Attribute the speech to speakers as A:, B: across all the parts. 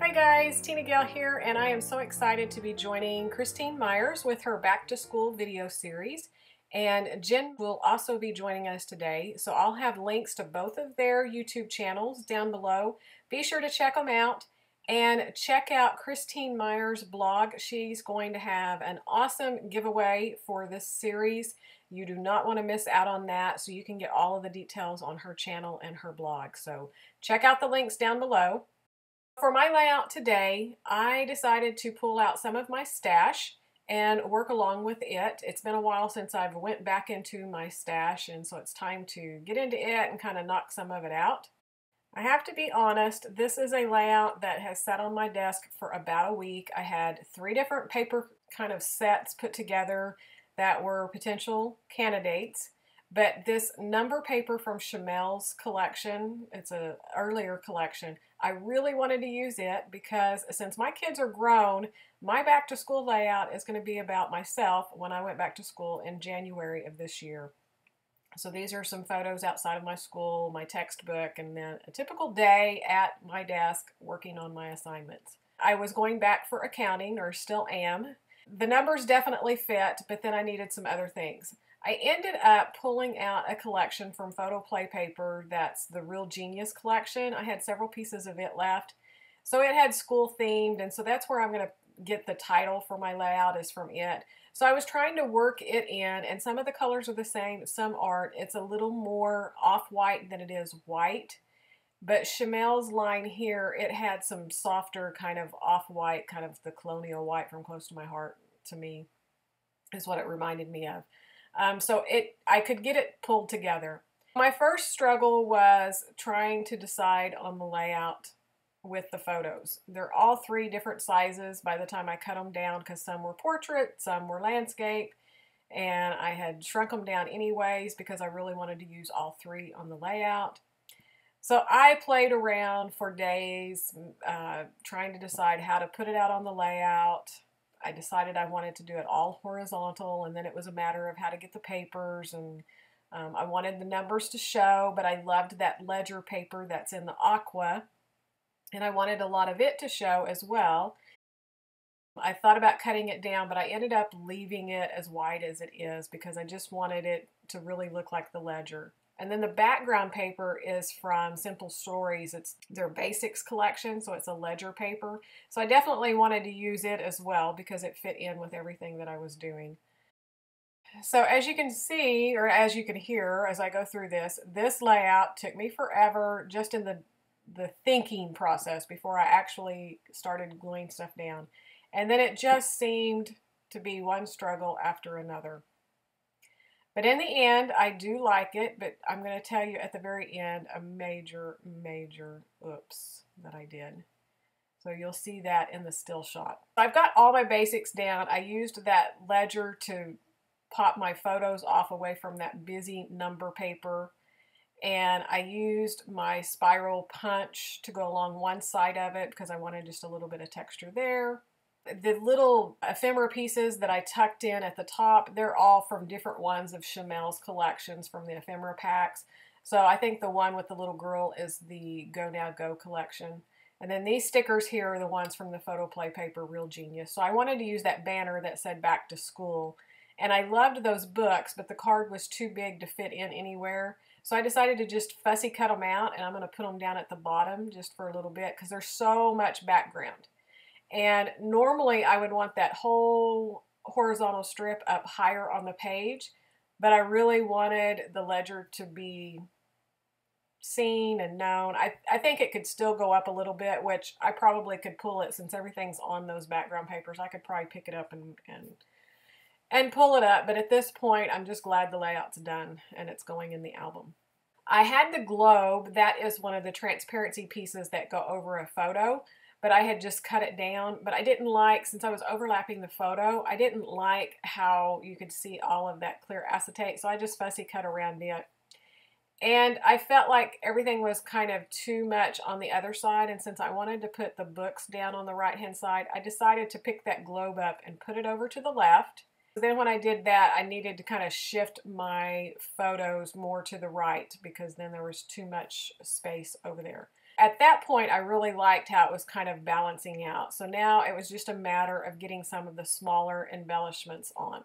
A: Hi guys, TinaGale here, and I am so excited to be joining Christine Myers with her Back to School video series. And Jen will also be joining us today, so I'll have links to both of their YouTube channels down below. Be sure to check them out and check out Christine Myers' blog. She's going to have an awesome giveaway for this series. You do not want to miss out on that, so you can get all of the details on her channel and her blog. So check out the links down below. For my layout today, I decided to pull out some of my stash and work along with it. It's been a while since I've went back into my stash, and so it's time to get into it and kind of knock some of it out. I have to be honest, this is a layout that has sat on my desk for about a week. I had 3 different paper kind of sets put together that were potential candidates. But this number paper from Chamel's collection, it's an earlier collection, I really wanted to use it because since my kids are grown, my back to school layout is going to be about myself when I went back to school in January of this year. So these are some photos outside of my school, my textbook, and then a typical day at my desk working on my assignments. I was going back for accounting, or still am. The numbers definitely fit, but then I needed some other things. I ended up pulling out a collection from Photo Play Paper that's the Real Genius collection. I had several pieces of it left. So it had school themed, and so that's where I'm going to get the title for my layout is from it. So I was trying to work it in, and some of the colors are the same, some aren't. It's a little more off-white than it is white. But Chamel's line here, it had some softer kind of off-white, kind of the colonial white from Close to My Heart to me is what it reminded me of. So I could get it pulled together. My first struggle was trying to decide on the layout with the photos. They're all 3 different sizes by the time I cut them down because some were portrait, some were landscape, and I had shrunk them down anyways because I really wanted to use all 3 on the layout. So I played around for days trying to decide how to put it out on the layout. I decided I wanted to do it all horizontal, and then it was a matter of how to get the papers, and I wanted the numbers to show, but I loved that ledger paper that's in the aqua, and I wanted a lot of it to show as well. I thought about cutting it down, but I ended up leaving it as wide as it is because I just wanted it to really look like the ledger. And then the background paper is from Simple Stories. It's their basics collection, so it's a ledger paper. So I definitely wanted to use it as well because it fit in with everything that I was doing. So as you can see, or as you can hear as I go through this layout took me forever just in the thinking process before I actually started gluing stuff down. And then it just seemed to be one struggle after another. But in the end, I do like it, but I'm going to tell you at the very end a major oops that I did. So you'll see that in the still shot. I've got all my basics down. I used that ledger to pop my photos off away from that busy number paper. And I used my spiral punch to go along one side of it because I wanted just a little bit of texture there. The little ephemera pieces that I tucked in at the top, they're all from different ones of Chamel's collections from the ephemera packs. So I think the one with the little girl is the Go Now Go collection. And then these stickers here are the ones from the Photo Play Paper Real Genius. So I wanted to use that banner that said Back to School. And I loved those books, but the card was too big to fit in anywhere. So I decided to just fussy cut them out, and I'm going to put them down at the bottom just for a little bit because there's so much background. And normally I would want that whole horizontal strip up higher on the page, but I really wanted the ledger to be seen and known. I think it could still go up a little bit, which I probably could pull it since everything's on those background papers. I could probably pick it up and pull it up, but at this point I'm just glad the layout's done and it's going in the album. I had the globe. That is one of the transparency pieces that go over a photo. But I had just cut it down. But I didn't like, since I was overlapping the photo, I didn't like how you could see all of that clear acetate. So I just fussy cut around it. And I felt like everything was kind of too much on the other side. And since I wanted to put the books down on the right-hand side, I decided to pick that globe up and put it over to the left. Then when I did that, I needed to kind of shift my photos more to the right because then there was too much space over there. at that point, I really liked how it was kind of balancing out. So now it was just a matter of getting some of the smaller embellishments on.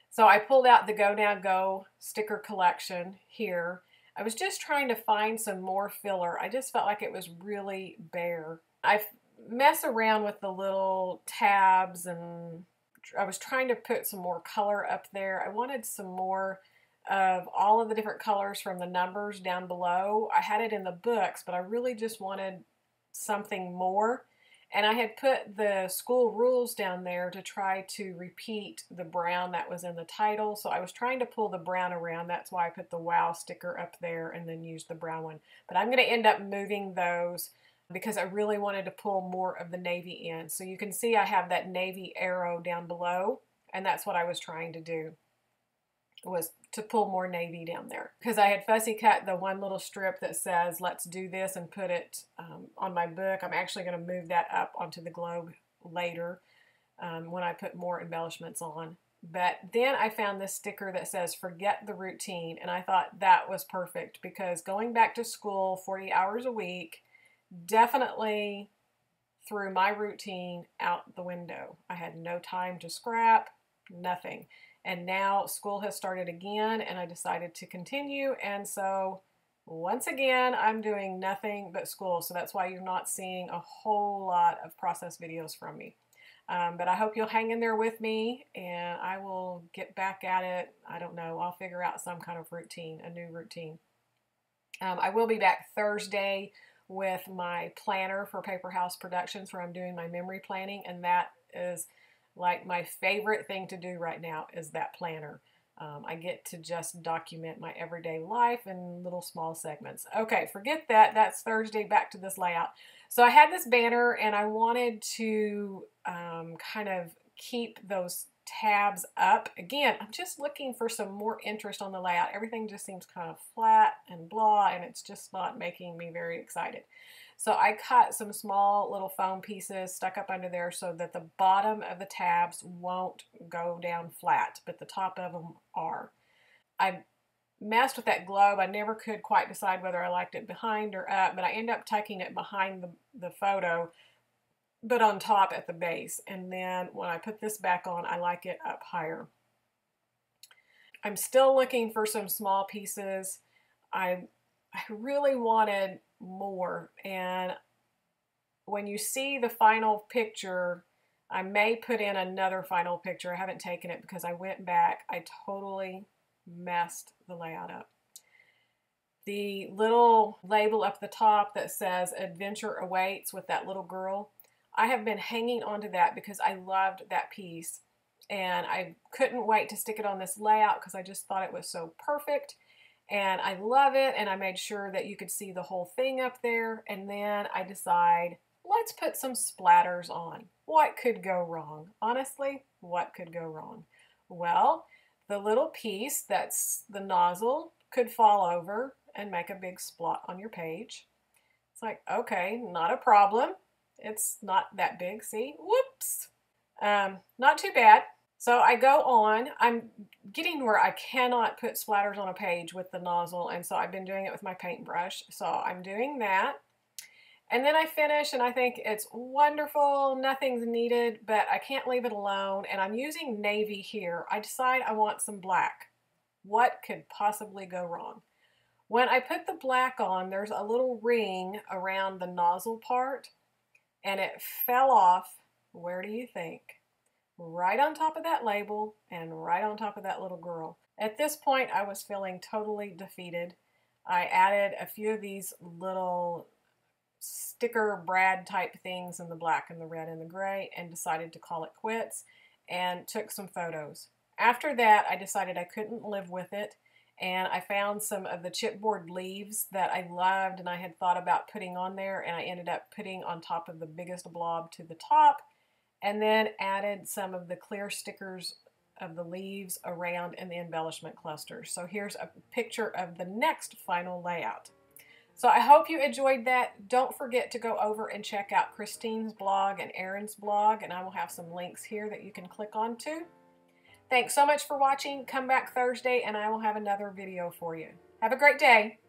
A: So I pulled out the Go Now Go sticker collection here. I was just trying to find some more filler. I just felt like it was really bare. I mess around with the little tabs, and I was trying to put some more color up there. I wanted some more of all of the different colors from the numbers down below. I had it in the books, but I really just wanted something more. And I had put the school rules down there to try to repeat the brown that was in the title. So I was trying to pull the brown around. That's why I put the wow sticker up there and then used the brown one. But I'm going to end up moving those because I really wanted to pull more of the navy in. So you can see I have that navy arrow down below, and that's what I was trying to do, was to pull more navy down there, because I had fussy cut the one little strip that says let's do this and put it on my book. I'm actually going to move that up onto the globe later when I put more embellishments on. But then I found this sticker that says forget the routine, and I thought that was perfect because going back to school 40 hours a week definitely threw my routine out the window. I had no time to scrap, nothing. And now school has started again, and I decided to continue. And so once again, I'm doing nothing but school. So that's why you're not seeing a whole lot of process videos from me. But I hope you'll hang in there with me, and I will get back at it. I don't know. I'll figure out some kind of routine, a new routine. I will be back Thursday with my planner for Paper House Productions, where I'm doing my memory planning, and that is like my favorite thing to do right now is that planner. I get to just document my everyday life in little small segments. Okay, forget that. That's Thursday. Back to this layout. So I had this banner, and I wanted to kind of keep those tabs up. Again, I'm just looking for some more interest on the layout. Everything just seems kind of flat and blah, and it's just not making me very excited. So I cut some small little foam pieces, stuck up under there so that the bottom of the tabs won't go down flat, but the top of them are. I messed with that globe. I never could quite decide whether I liked it behind or up, but I ended up tucking it behind the photo, but on top at the base. And then when I put this back on, I like it up higher. I'm still looking for some small pieces. I really wanted more, and when you see the final picture, I may put in another final picture. I haven't taken it because I went back. I totally messed the layout up. The little label up the top that says adventure awaits with that little girl, I have been hanging onto that because I loved that piece, and I couldn't wait to stick it on this layout because I just thought it was so perfect. And I love it, and I made sure that you could see the whole thing up there. And then I decide, let's put some splatters on. What could go wrong? Honestly, what could go wrong? Well, the little piece that's the nozzle could fall over and make a big splot on your page. It's like, okay, not a problem. It's not that big, see? Whoops. Not too bad. So I go on. I'm getting where I cannot put splatters on a page with the nozzle, and so I've been doing it with my paintbrush. So I'm doing that. And then I finish, and I think it's wonderful. Nothing's needed, but I can't leave it alone. And I'm using navy here. I decide I want some black. What could possibly go wrong? When I put the black on, there's a little ring around the nozzle part, and it fell off. Where do you think? Right on top of that label and right on top of that little girl. At this point, I was feeling totally defeated. I added a few of these little sticker brad type things in the black and the red and the gray and decided to call it quits and took some photos. After that, I decided I couldn't live with it, and I found some of the chipboard leaves that I loved and I had thought about putting on there, and I ended up putting on top of the biggest blob to the top, and then added some of the clear stickers of the leaves around in the embellishment clusters. So here's a picture of the next final layout. So I hope you enjoyed that. Don't forget to go over and check out Christine's blog and Erin's blog, and I will have some links here that you can click on to. Thanks so much for watching. Come back Thursday and I will have another video for you. Have a great day.